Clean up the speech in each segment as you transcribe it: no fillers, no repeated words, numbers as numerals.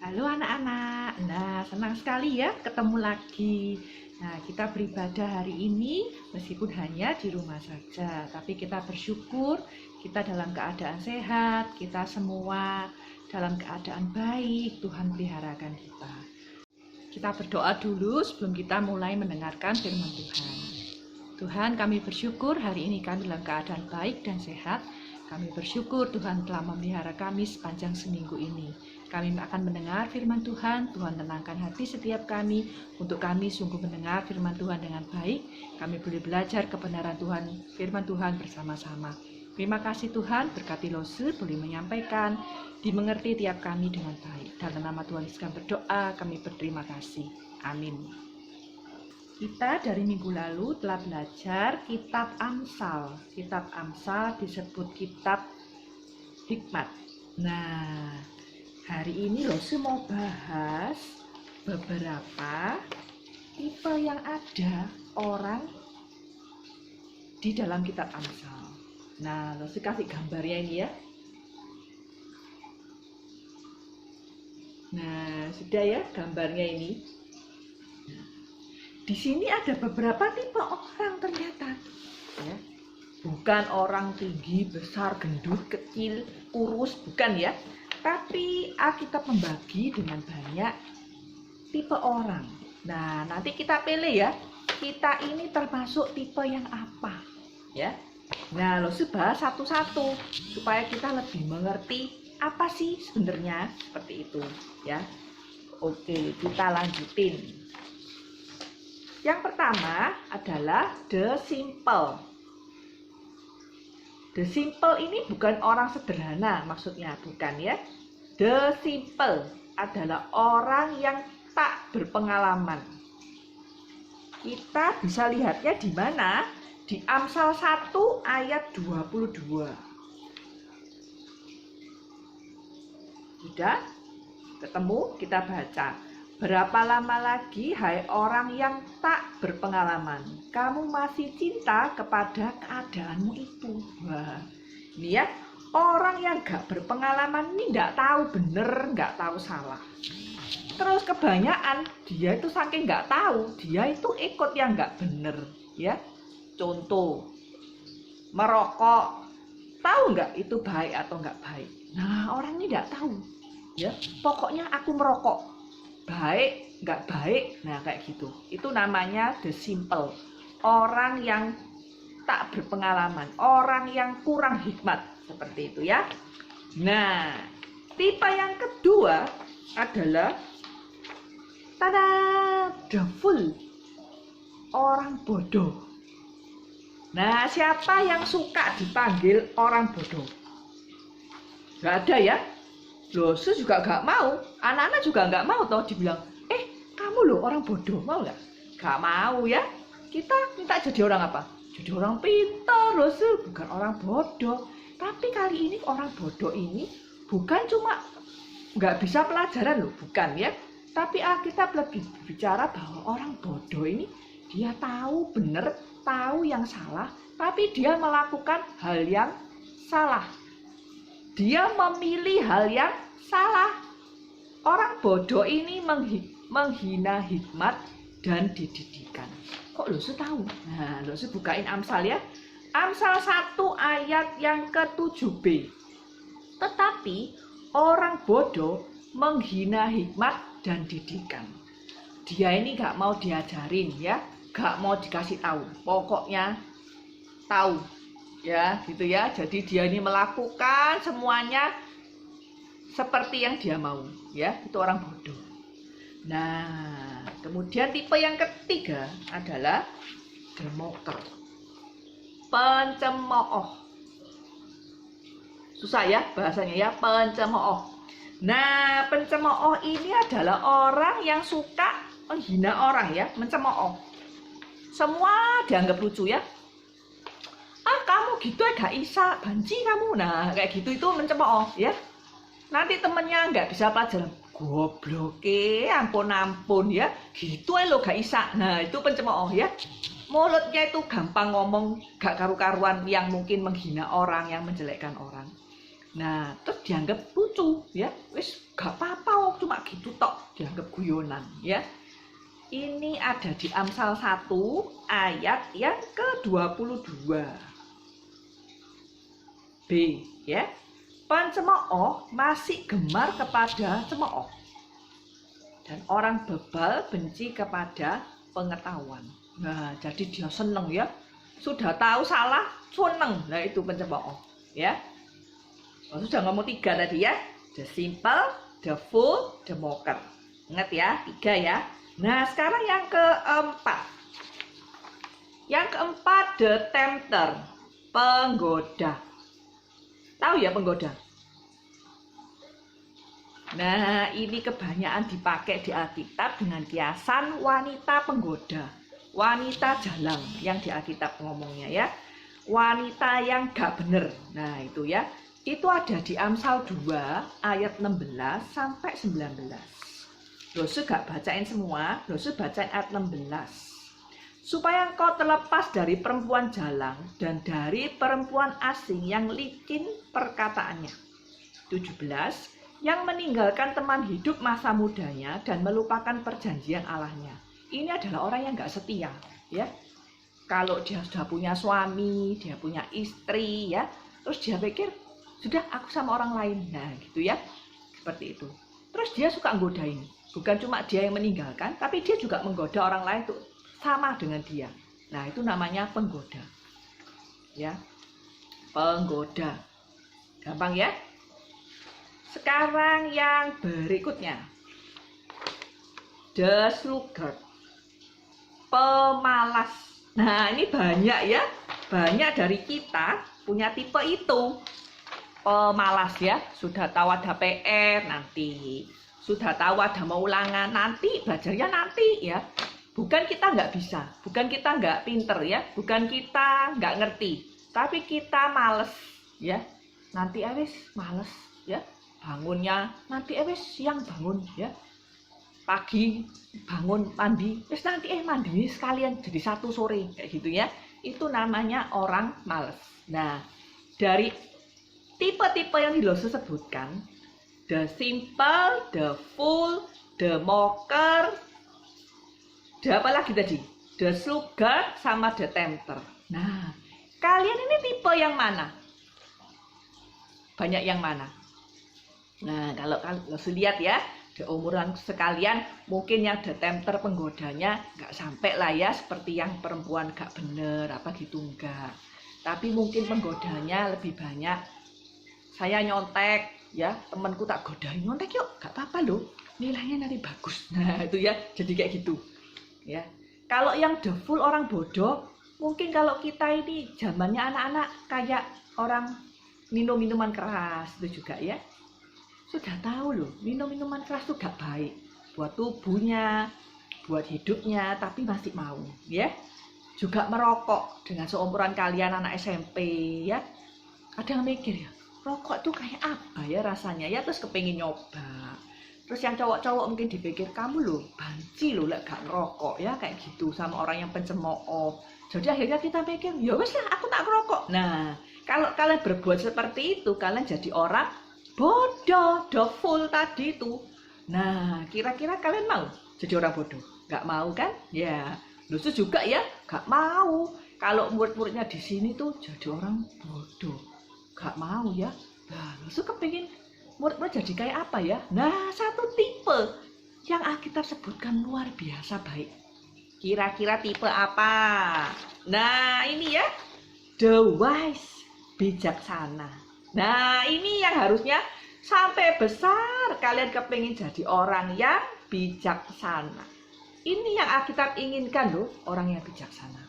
Halo anak-anak, nah senang sekali ya ketemu lagi. Nah kita beribadah hari ini meskipun hanya di rumah saja, tapi kita bersyukur kita dalam keadaan sehat, kita semua dalam keadaan baik, Tuhan peliharakan kita. Kita berdoa dulu sebelum kita mulai mendengarkan firman Tuhan. Tuhan, kami bersyukur hari ini kami dalam keadaan baik dan sehat. Kami bersyukur Tuhan telah memelihara kami sepanjang seminggu ini. Kami akan mendengar firman Tuhan. Tuhan tenangkan hati setiap kami untuk kami sungguh mendengar firman Tuhan dengan baik. Kami boleh belajar kebenaran Tuhan, firman Tuhan bersama-sama. Terima kasih Tuhan, berkati Lose boleh menyampaikan, dimengerti tiap kami dengan baik. Dalam nama Tuhan Yesus kami berdoa, kami berterima kasih. Amin. Kita dari minggu lalu telah belajar kitab Amsal. Kitab Amsal disebut kitab hikmat. Nah, hari ini Lose mau bahas beberapa tipe yang ada orang di dalam kitab Amsal. Nah, Lose kasih gambarnya ini ya. Nah, sudah ya gambarnya ini. Di sini ada beberapa tipe orang ternyata, ya. Bukan orang tinggi, besar, gendut, kecil, kurus, bukan ya. Tapi Alkitab membagi dengan banyak tipe orang. Nah, nanti kita pilih ya. Kita ini termasuk tipe yang apa, ya. Nah, Lose bahas satu-satu supaya kita lebih mengerti apa sih sebenarnya seperti itu, ya. Oke, kita lanjutin. Yang pertama adalah the simple. The simple ini bukan orang sederhana maksudnya, bukan ya. The simple adalah orang yang tak berpengalaman. Kita bisa lihatnya di mana? Di Amsal 1 ayat 22. Sudah? Ketemu? Kita baca. Berapa lama lagi, hai orang yang tak berpengalaman, kamu masih cinta kepada keadaanmu itu? Wah, ini ya, orang yang gak berpengalaman ini gak tahu bener, gak tahu salah. Terus kebanyakan dia itu saking gak tahu, dia itu ikut yang gak bener, ya. Contoh, merokok, tahu gak itu baik atau gak baik? Nah, orang ini gak tahu, ya. Pokoknya aku merokok. Baik, nggak baik, nah kayak gitu. Itu namanya the simple. Orang yang tak berpengalaman, orang yang kurang hikmat, seperti itu ya. Nah, tipe yang kedua adalah tada, the fool, orang bodoh. Nah, siapa yang suka dipanggil orang bodoh? Nggak ada ya. Lose juga gak mau, anak-anak juga gak mau toh dibilang, kamu loh orang bodoh, mau gak? Gak mau ya. Kita minta jadi orang apa? Jadi orang pintar, Lose, bukan orang bodoh. Tapi kali ini orang bodoh ini bukan cuma gak bisa pelajaran loh, bukan ya. Tapi Alkitab lebih bicara bahwa orang bodoh ini dia tahu benar, tahu yang salah, tapi dia melakukan hal yang salah. Dia memilih hal yang salah. Orang bodoh ini menghina hikmat dan didikan. Kok Lose tahu? Nah, Lose bukain Amsal ya. Amsal 1 ayat yang ke-7b. Tetapi orang bodoh menghina hikmat dan didikan. Dia ini gak mau diajarin ya, gak mau dikasih tahu. Pokoknya tahu. Ya, gitu ya. Jadi dia ini melakukan semuanya seperti yang dia mau, ya. Itu orang bodoh. Nah, kemudian tipe yang ketiga adalah demoker. Pencemooh. Susah ya bahasanya ya, pencemooh. Nah, pencemooh ini adalah orang yang suka menghina orang ya, mencemooh. Semua dianggap lucu ya. Kamu gitu gak bisa, banci kamu. Nah, kayak gitu itu mencemooh ya. Nanti temennya nggak bisa pelajaran, gobloke, ampun ya, gitu lo gak bisa. Nah, itu pencemooh ya. Mulutnya itu gampang ngomong gak karu-karuan yang mungkin menghina orang, yang menjelekkan orang. Nah, terus dianggap lucu ya. Wis gak apa-apa, cuma gitu guyonan ya. Ini ada di Amsal 1 ayat yang ke-22. B ya. Pencemooh masih gemar kepada cemooh, dan orang bebal benci kepada pengetahuan. Nah, jadi dia seneng ya. Sudah tahu salah, seneng. Nah, itu pencemooh ya. Oh, sudah ngomong 3 tadi ya. The simple, the fool, the mocker. Ingat ya, 3 ya. Nah, sekarang yang keempat. Yang keempat, the tempter, penggoda. Tahu ya penggoda? Nah, ini kebanyakan dipakai di Alkitab dengan kiasan wanita penggoda, wanita jalang yang di Alkitab ngomongnya ya. Wanita yang gak bener. Nah, itu ya. Itu ada di Amsal 2 ayat 16 sampai 19. Dosa gak bacain semua, dosa bacain ayat 16. Supaya engkau terlepas dari perempuan jalang dan dari perempuan asing yang licin perkataannya. 17. Yang meninggalkan teman hidup masa mudanya dan melupakan perjanjian Allahnya. Ini adalah orang yang gak setia ya. Kalau dia sudah punya suami, dia punya istri ya, terus dia pikir sudah aku sama orang lain. Nah gitu ya, seperti itu. Terus dia suka nggodain. Bukan cuma dia yang meninggalkan, tapi dia juga menggoda orang lain tuh sama dengan dia. Nah, itu namanya penggoda. Ya. Penggoda. Gampang ya? Sekarang yang berikutnya. The sluggard. Pemalas. Nah, ini banyak ya. Banyak dari kita punya tipe itu. Pemalas ya. Sudah tahu ada PR nanti. Sudah tahu ada mau ulangan nanti, belajarnya nanti ya. Bukan kita nggak bisa, bukan kita nggak pinter ya, bukan kita nggak ngerti, tapi kita males ya. Nanti wis males ya, bangunnya nanti wis siang bangun ya, pagi bangun mandi, wis nanti mandi sekalian jadi satu sore kayak gitu ya. Itu namanya orang males. Nah, dari tipe-tipe yang Dilose sebutkan, the simple, the fool, the mocker, apa lagi tadi? The sluggard sama the tempter. Nah, kalian ini tipe yang mana? Banyak yang mana? Nah, kalau lihat ya, di umuran sekalian, mungkin yang the tempter penggodanya nggak sampai lah ya, seperti yang perempuan gak bener, apa gitu enggak. Tapi mungkin penggodanya lebih banyak. Saya nyontek, ya temanku tak godain, nyontek yuk, gak apa-apa loh, nilainya nanti bagus. Nah, itu ya, jadi kayak gitu. Ya, kalau yang the fool orang bodoh, mungkin kalau kita ini zamannya anak-anak kayak orang minum minuman keras itu juga ya. Sudah tahu loh, minum minuman keras itu gak baik buat tubuhnya, buat hidupnya, tapi masih mau ya. Juga merokok dengan seumuran kalian anak SMP ya. Kadang mikir ya, rokok tuh kayak apa ya rasanya ya, terus kepengin nyoba. Terus yang cowok-cowok mungkin dipikir, kamu loh banci loh gak ngerokok ya, kayak gitu sama orang yang pencemooh. Jadi akhirnya kita pikir, ya wes lah aku tak ngerokok. Nah, kalau kalian berbuat seperti itu, kalian jadi orang bodoh, the fool tadi itu. Nah, kira-kira kalian mau jadi orang bodoh? Gak mau kan? Ya, Luse juga ya, gak mau. Kalau murid-muridnya di sini tuh jadi orang bodoh, gak mau ya. Nah, Luse kepingin murid-murid jadi kayak apa ya? Nah, satu tipe yang Alkitab sebutkan luar biasa baik. Kira-kira tipe apa? Nah, ini ya, the wise, bijaksana. Nah, ini yang harusnya sampai besar kalian kepingin jadi orang yang bijaksana. Ini yang Alkitab inginkan loh, orang yang bijaksana.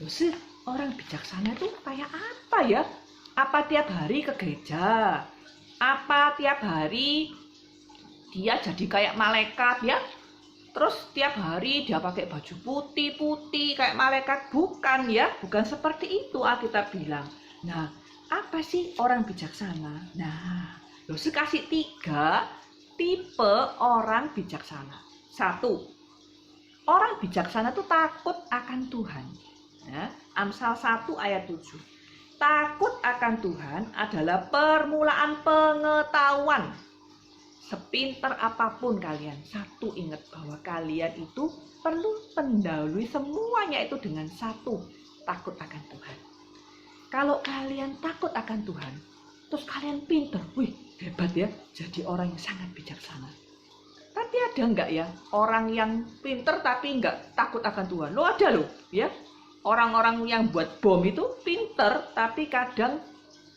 Loh sih, orang bijaksana itu kayak apa ya? Apa tiap hari ke gereja? Apa tiap hari dia jadi kayak malaikat ya? Terus tiap hari dia pakai baju putih-putih kayak malaikat? Bukan ya, bukan seperti itu Alkitab bilang. Nah, apa sih orang bijaksana? Nah, Luse kasih 3 tipe orang bijaksana. 1, orang bijaksana itu takut akan Tuhan. Nah, Amsal 1 ayat 7. Takut akan Tuhan adalah permulaan pengetahuan. Sepinter apapun kalian, satu ingat bahwa kalian itu perlu mendahului semuanya itu dengan satu, takut akan Tuhan. Kalau kalian takut akan Tuhan, terus kalian pinter, wih hebat ya, jadi orang yang sangat bijaksana. Tapi ada enggak ya orang yang pinter tapi enggak takut akan Tuhan? Lo ada loh ya. Orang-orang yang buat bom itu pinter tapi kadang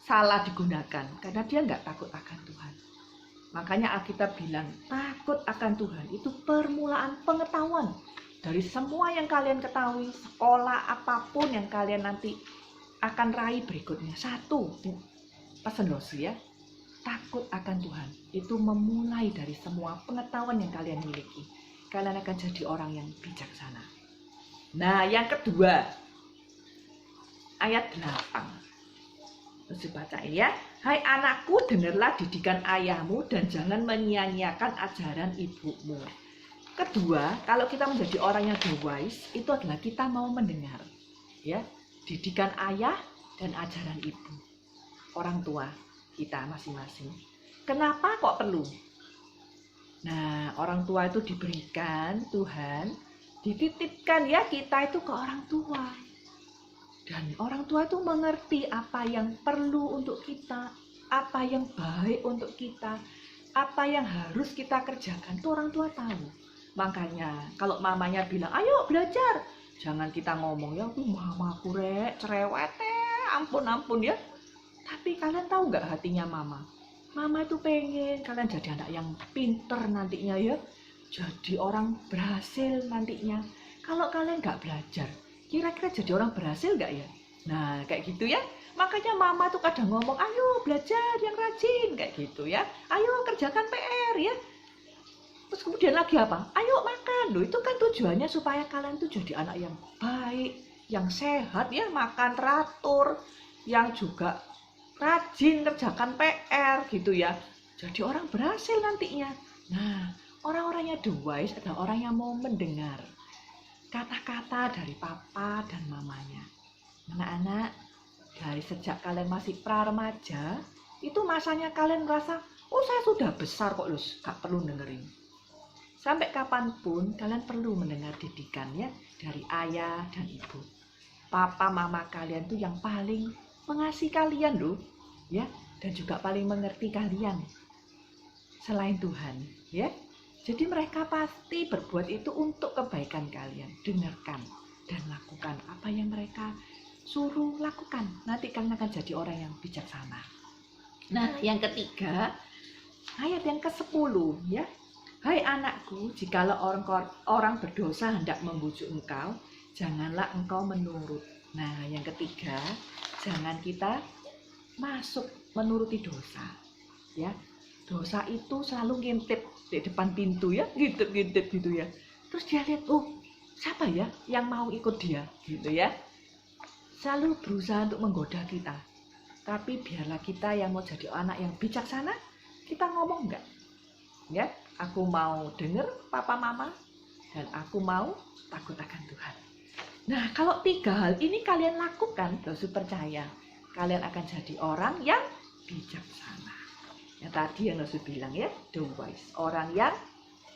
salah digunakan karena dia enggak takut akan Tuhan. Makanya Alkitab bilang takut akan Tuhan itu permulaan pengetahuan. Dari semua yang kalian ketahui, sekolah apapun yang kalian nanti akan raih berikutnya. Satu, pesan dosi ya. Takut akan Tuhan itu memulai dari semua pengetahuan yang kalian miliki. Kalian akan jadi orang yang bijaksana. Nah, yang kedua, ayat 8. Terus bacain ya. Hai anakku, dengarlah didikan ayahmu dan jangan menyia-nyiakan ajaran ibumu. Kedua, kalau kita menjadi orang yang wise, itu adalah kita mau mendengar, ya, didikan ayah dan ajaran ibu, orang tua kita masing-masing. Kenapa kok perlu? Nah, orang tua itu diberikan Tuhan, dititipkan ya kita itu ke orang tua. Dan orang tua itu mengerti apa yang perlu untuk kita, apa yang baik untuk kita, apa yang harus kita kerjakan. Itu orang tua tahu. Makanya kalau mamanya bilang, ayo belajar, jangan kita ngomong ya, mamaku rek, cerewet ampun ya. Tapi kalian tahu nggak hatinya mama? Mama itu pengen kalian jadi anak yang pinter nantinya ya. Jadi orang berhasil nantinya. Kalau kalian nggak belajar, kira-kira jadi orang berhasil nggak ya? Nah kayak gitu ya. Makanya mama tuh kadang ngomong, ayo belajar yang rajin kayak gitu ya. Ayo kerjakan PR ya. Terus kemudian lagi apa? Ayo makan. Loh itu kan tujuannya supaya kalian tuh jadi anak yang baik, yang sehat ya, makan teratur, yang juga rajin kerjakan PR gitu ya. Jadi orang berhasil nantinya. Nah, orang-orang yang wise adalah orang yang mau mendengar kata-kata dari papa dan mamanya. Anak-anak, dari sejak kalian masih pra-remaja, itu masanya kalian merasa, oh saya sudah besar kok Lus, gak perlu dengerin. Sampai kapanpun kalian perlu mendengar didikannya dari ayah dan ibu. Papa mama kalian tuh yang paling mengasihi kalian loh, ya, dan juga paling mengerti kalian selain Tuhan, ya. Jadi mereka pasti berbuat itu untuk kebaikan kalian. Dengarkan dan lakukan apa yang mereka suruh lakukan. Nanti kalian akan jadi orang yang bijaksana. Nah, yang ketiga, ayat yang ke-10, ya. Hai anakku, jikalau orang berdosa hendak membujuk engkau, janganlah engkau menurut. Nah, yang ketiga, jangan kita masuk menuruti dosa, ya. Dosa itu selalu ngintip di depan pintu ya, ngintip gitu ya. Terus dia lihat, oh siapa ya yang mau ikut dia gitu ya. Selalu berusaha untuk menggoda kita. Tapi biarlah kita yang mau jadi anak yang bijaksana, kita ngomong enggak, ya. Aku mau dengar papa mama dan aku mau takut akan Tuhan. Nah, kalau 3 hal ini kalian lakukan, terus percaya kalian akan jadi orang yang bijaksana. Yang tadi yang Rasul bilang ya, the wise, orang yang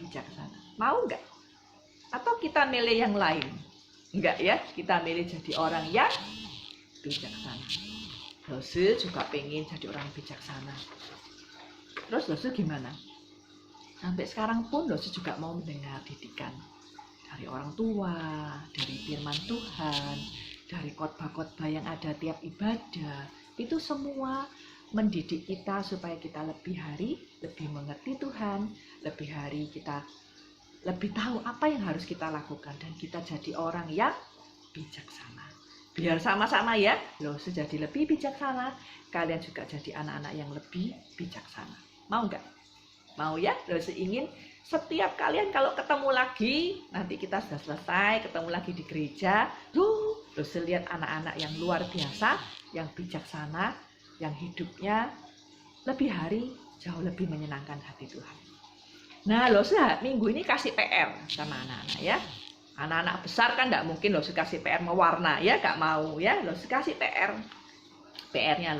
bijaksana. Mau nggak? Atau kita milih yang lain? Enggak ya, kita milih jadi orang yang bijaksana. Rasul juga pengen jadi orang bijaksana. Terus Rasul gimana? Sampai sekarang pun Rasul juga mau mendengar didikan dari orang tua, dari firman Tuhan, dari khotbah-khotbah yang ada tiap ibadah. Itu semua mendidik kita supaya kita lebih hari lebih mengerti Tuhan, lebih hari kita lebih tahu apa yang harus kita lakukan dan kita jadi orang yang bijaksana. Biar sama-sama ya, loh jadi lebih bijaksana, kalian juga jadi anak-anak yang lebih bijaksana. Mau nggak? Mau ya? Loh ingin setiap kalian kalau ketemu lagi, nanti kita sudah selesai, ketemu lagi di gereja, loh lihat anak-anak yang luar biasa, yang bijaksana, yang hidupnya lebih hari jauh lebih menyenangkan hati Tuhan. Nah, minggu ini kasih PR sama anak-anak ya. Anak-anak besar kan enggak mungkin kasih PR mewarna ya, enggak mau ya. Kasih PR. PR-nya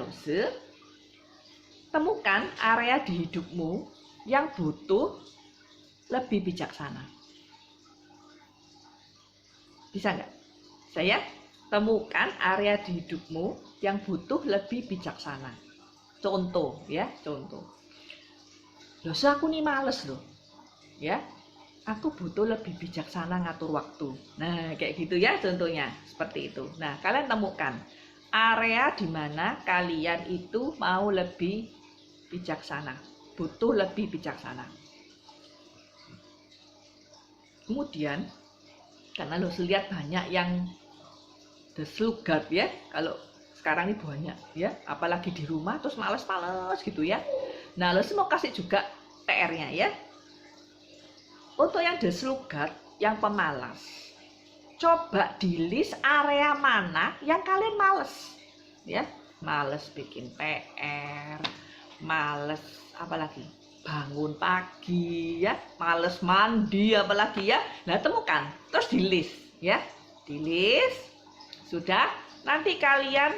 temukan area di hidupmu yang butuh lebih bijaksana. Bisa nggak? Saya temukan area di hidupmu yang butuh lebih bijaksana. Contoh ya, contoh. Loh, aku nih males loh. Ya, aku butuh lebih bijaksana ngatur waktu. Nah, kayak gitu ya contohnya, seperti itu. Nah, kalian temukan area di mana kalian itu mau lebih bijaksana, butuh lebih bijaksana. Kemudian, karena lo lihat banyak yang deslugard ya, kalau sekarang ini banyak ya, apalagi di rumah terus males-males gitu ya. Nah, lo mau kasih juga PR-nya ya. Untuk yang deslugard, yang pemalas, coba di list area mana yang kalian males ya. Males bikin PR, males apalagi bangun pagi ya, males mandi apalagi ya. Nah, temukan terus di list ya, di list. Sudah, nanti kalian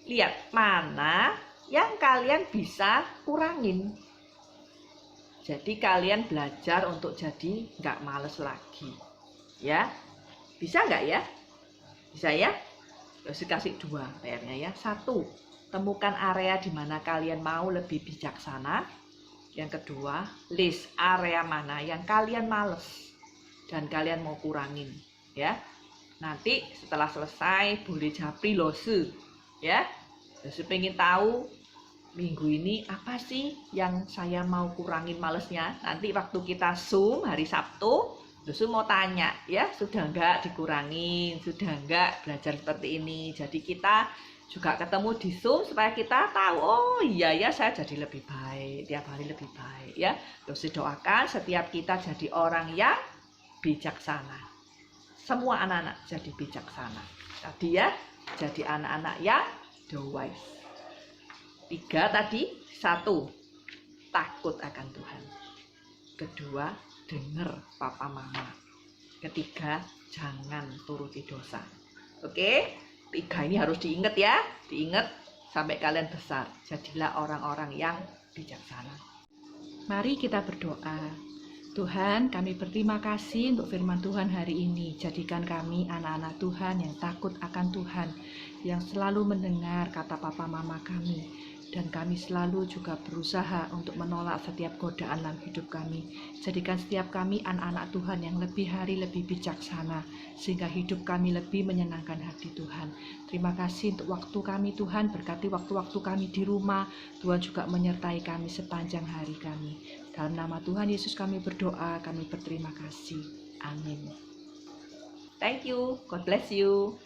lihat mana yang kalian bisa kurangin. Jadi kalian belajar untuk jadi nggak males lagi ya. Bisa nggak ya? Bisa ya? Terus kasih 2 PR-nya ya. 1, temukan area di mana kalian mau lebih bijaksana. Yang kedua, list area mana yang kalian males dan kalian mau kurangin ya. Nanti setelah selesai boleh japri lose ya. Lose pengen tahu minggu ini apa sih yang saya mau kurangin malesnya. Nanti waktu kita Zoom hari Sabtu, Lose mau tanya ya, sudah enggak dikurangin, sudah enggak belajar seperti ini. Jadi kita juga ketemu di Zoom supaya kita tahu, oh iya ya saya jadi lebih baik, tiap hari lebih baik ya. Lose doakan setiap kita jadi orang yang bijaksana. Semua anak-anak jadi bijaksana. Tadi ya, jadi anak-anak yang the wise. 3 tadi. 1, takut akan Tuhan. 2, dengar papa mama. 3, jangan turuti dosa. Oke, 3 ini harus diingat ya. Diingat sampai kalian besar. Jadilah orang-orang yang bijaksana. Mari kita berdoa. Tuhan, kami berterima kasih untuk firman Tuhan hari ini. Jadikan kami anak-anak Tuhan yang takut akan Tuhan, yang selalu mendengar kata papa mama kami. Dan kami selalu juga berusaha untuk menolak setiap godaan dalam hidup kami. Jadikan setiap kami anak-anak Tuhan yang lebih hari lebih bijaksana, sehingga hidup kami lebih menyenangkan hati Tuhan. Terima kasih untuk waktu kami Tuhan, berkati waktu-waktu kami di rumah. Tuhan juga menyertai kami sepanjang hari kami. Dalam nama Tuhan Yesus kami berdoa, kami berterima kasih. Amin. Thank you. God bless you.